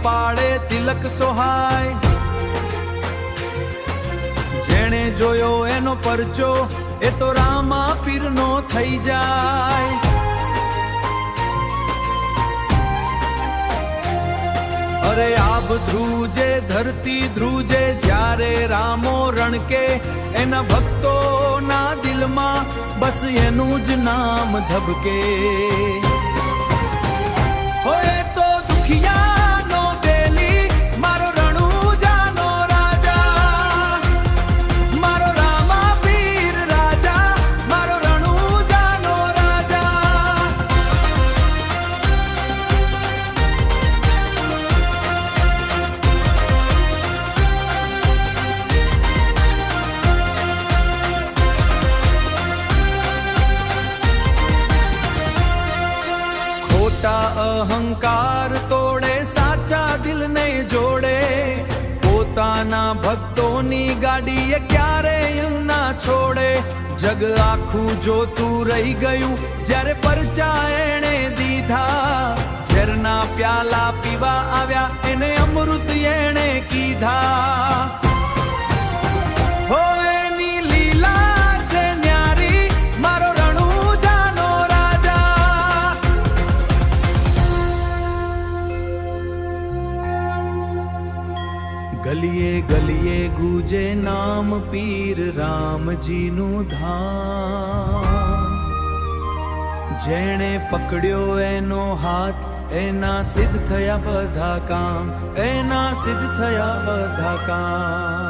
કપાળે તિલક સોહાય, જેણે જોયો એનો પરચો એ તો રામા પીરનો થઈ જાય. અરે આભ ધ્રુજે ધરતી ધ્રુજે જ્યારે રામો રણકે, એના ભક્તોના દિલમાં બસ એનું જ નામ ધબકે. હોય તો દુખિયાનો બેલી મારો રણુજાનો રાજા, મારો રામા પીર રાજા, મારો રણુજાનો રાજા. ખોટા અહંકાર તોડે સાચા દિલને જોડે, પોતાના ભક્તોની ગાડીએ ક્યારેય ના છોડે. જગ આખું જોતું રહી ગયું જ્યારે પરચા એણે દીધા, ઝેરના પ્યાલા પીવા આવ્યા એને અમૃત એણે કીધા. હો એની લીલા છે ન્યારી મારો રણુજાનો રાજા. ગલીએ ગલીએ ગુજે નામ પીર રામજીનું ધામ, જેણે પકડ્યો એનો હાથ એના સિદ્ધ થયા બધા કામ, એના સિદ્ધ થયા બધા કામ.